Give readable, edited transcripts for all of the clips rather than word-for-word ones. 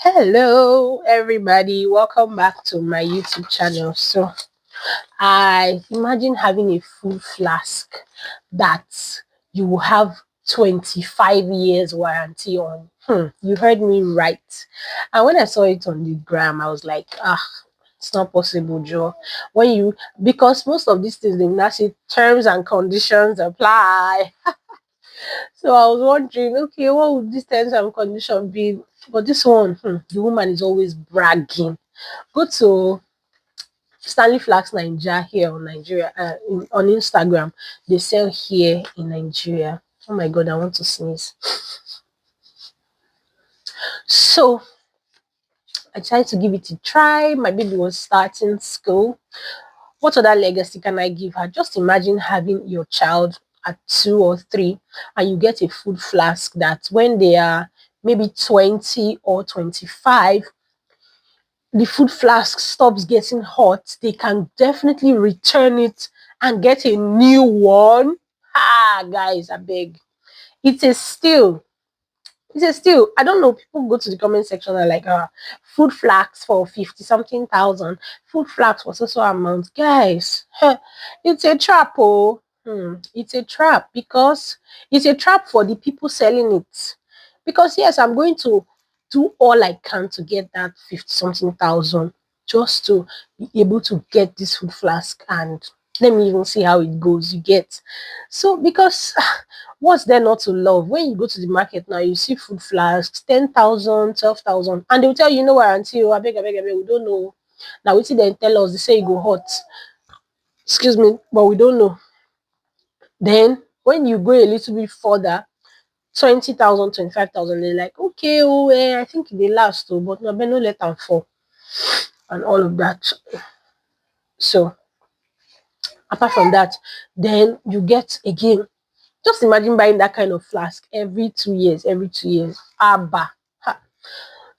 Hello, everybody. Welcome back to my YouTube channel. So, I imagine having a full flask that you will have 25 years warranty on. You heard me right. And when I saw it on the gram, I was like, it's not possible, Joe. Because most of these things, they will not say terms and conditions apply. So I was wondering, okay, what would this terms and condition be? But this one, the woman is always bragging. Go to Stanley Flask Nigeria here on Nigeria on Instagram. They sell here in Nigeria. Oh my god, I want to sneeze. So I tried to give it a try. My baby was starting school. What other legacy can I give her? Just imagine having your child at 2 or 3 and you get a food flask that when they are maybe 20 or 25, the food flask stops getting hot, they can definitely return it and get a new one. Guys, I beg. It's a steal. It's a steal. I don't know. People go to the comment section and like, food flags for 50 something thousand, food flags for so amount. Guys, it's a trap. Oh, it's a trap because it's a trap for the people selling it. Because yes, I'm going to do all I can to get that 50 something thousand just to be able to get this food flask, and let me even see how it goes. You get so because what's there not to love? When you go to the market now, you see food flasks, 10,000, 12,000, and they'll tell you no warranty. Oh, I beg, we don't know. Now, we see them tell us, they say it go hot. Excuse me, but we don't know. Then, when you go a little bit further, 20,000, 25,000, they're like, okay, I think they last, but no, no let them fall, and all of that. So, apart from that, then you get again. Just imagine buying that kind of flask every 2 years, Abba.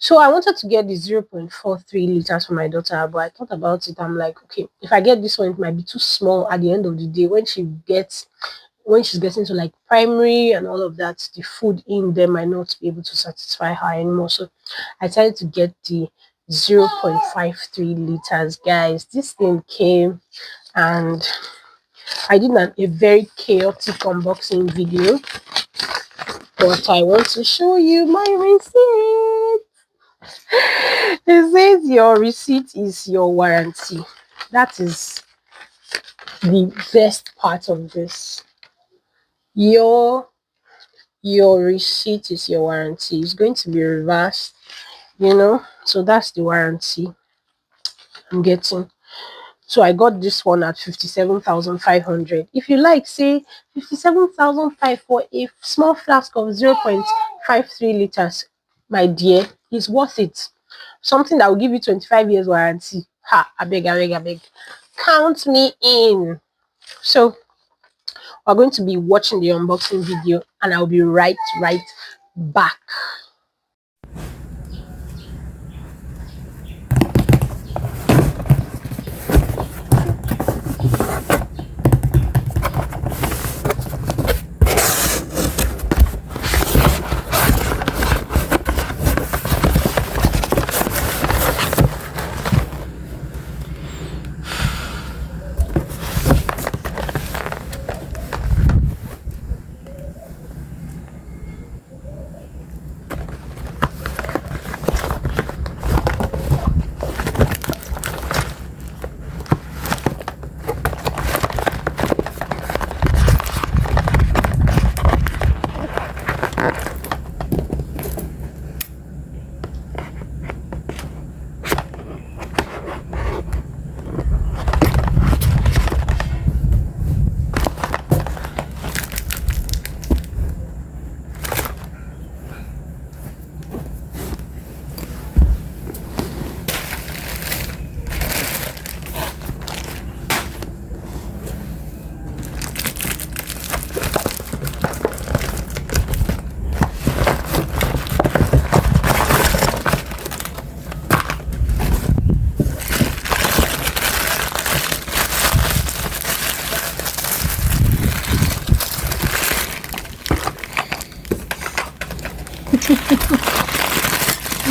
So I wanted to get the 0.43 liters for my daughter, but I thought about it. I'm like, okay, if I get this one, it might be too small at the end of the day. When she's getting to like primary and all of that, the food in there might not be able to satisfy her anymore. So I decided to get the 0.53 liters. Guys, this thing came and I did a very chaotic unboxing video, but I want to show you my receipt. It says your receipt is your warranty. That is the best part of this. Your receipt is your warranty. It's going to be reversed, So that's the warranty I'm getting. So I got this one at 57,500. If you like, say 57,500 for a small flask of 0.53 liters, my dear, is worth it. Something that will give you 25 years warranty. I beg. Count me in. So we're going to be watching the unboxing video and I'll be right back.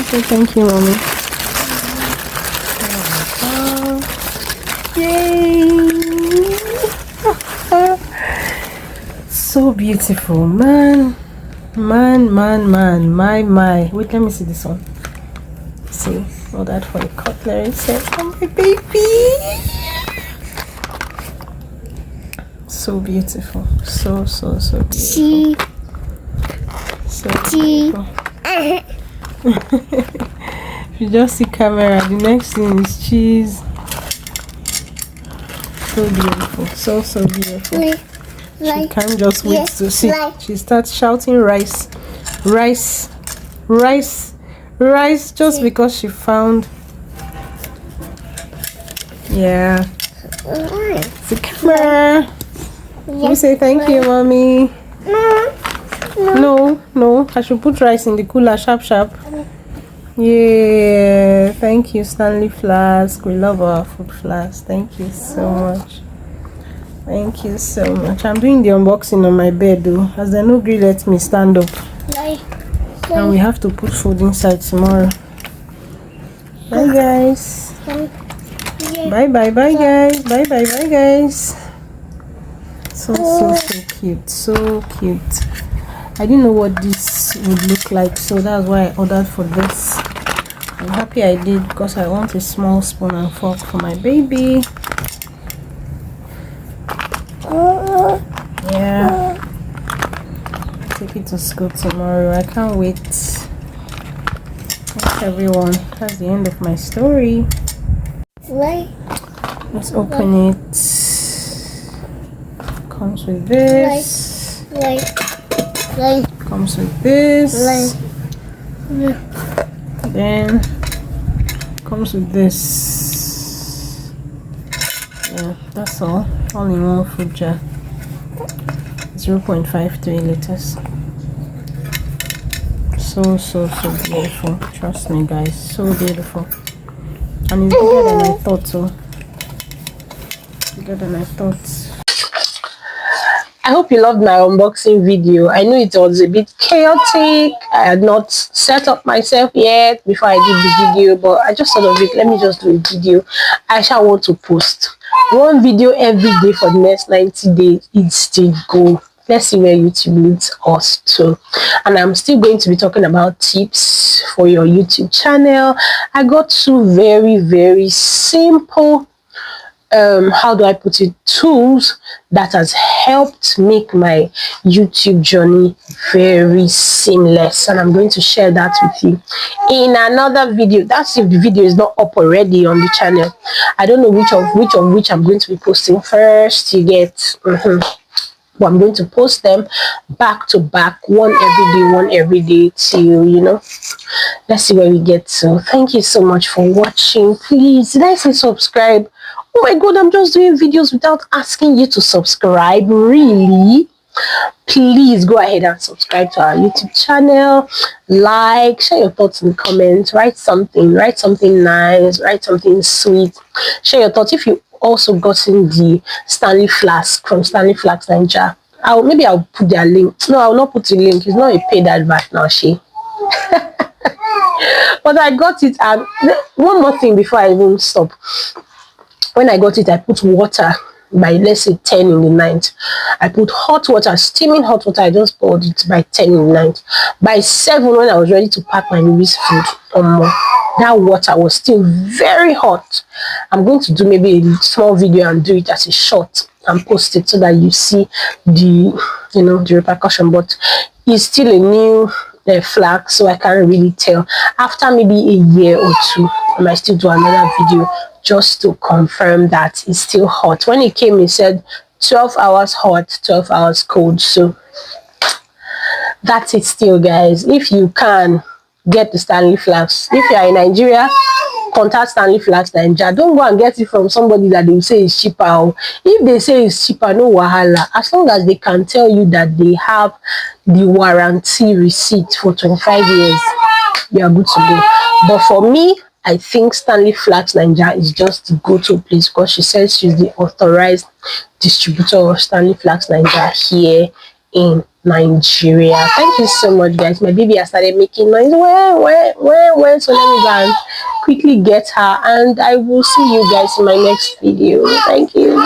Say thank you, mommy. Yay! So beautiful, man. My. Wait, let me see this one. See, all that for the cutlery set for my baby. So beautiful. So beautiful. So beautiful. If you just see camera, the next thing is cheese. So beautiful. So beautiful. She can't just wait to see. She starts shouting rice just because she found. Yeah. The camera. You say thank you, mommy. No. I should put rice in the cooler, sharp. Yeah. Thank you, Stanley Flask. We love our food flask. Thank you so much. Thank you so much. I'm doing the unboxing on my bed though, as they no gree let me stand up. And we have to put food inside tomorrow. Bye guys. Bye guys. Bye guys. So cute. So cute. I didn't know what this would look like, so that's why I ordered for this. I'm happy I did because I want a small spoon and fork for my baby. Yeah. Take it to school tomorrow. I can't wait. Thanks everyone. That's the end of my story. Let's open it. Comes with this. Comes with this. Then comes with this. Yeah, that's all in one food jar. 0.53 liters. So beautiful. Trust me guys, so beautiful. And it's bigger than I thought, so bigger than I thought. I hope you loved my unboxing video. I know it was a bit chaotic. I had not set up myself yet before I did the video, but I just thought of it. Let me just do a video. I shall want to post one video every day for the next 90 days. It's still go. Let's see where YouTube leads us to. And I'm still going to be talking about tips for your YouTube channel. I got two very simple how do I put it, tools that has helped make my YouTube journey very seamless, and I'm going to share that with you in another video. That's if the video is not up already on the channel. I don't know which I'm going to be posting first. You get but I'm going to post them back to back, one every day till, you know, let's see where we get to. Thank you so much for watching. Please, did I say subscribe? Oh my god, I'm just doing videos without asking you to subscribe. Really? Please go ahead and subscribe to our YouTube channel. Like, share your thoughts in the comments. Write something nice, write something sweet. Share your thoughts. If you also gotten the Stanley Flask from Stanley Flask Ninja, maybe I'll put their link. No, I'll not put the link. It's not a paid advert now, she. But I got it. And one more thing before I even stop. When I got it, I put water by, let's say, 10 in the night. I put hot water, steaming hot water. I just poured it by 10 in the night. By 7, when I was ready to pack my baby's food, that water was still very hot. I'm going to do maybe a small video and do it as a short and post it so that you see the, you know, the repercussion. But it's still a new flag, so I can't really tell. After maybe a year or two, I might still do another video just to confirm that it's still hot. When it came, it said 12 hours hot, 12 hours cold. So that's it still, guys. If you can get the Stanley Flask, if you are in Nigeria, contact Stanley Flask Ninja. Don't go and get it from somebody that they will say is cheaper. If they say it's cheaper, no wahala. As long as they can tell you that they have the warranty receipt for 25 years, you are good to go. But for me, I think Stanley Flask Ninja is just the go-to place because she says she's the authorized distributor of Stanley Flask Ninja here in Nigeria. Thank you so much, guys. My baby has started making noise. Where? So let me go and quickly get her, and I will see you guys in my next video. Thank you.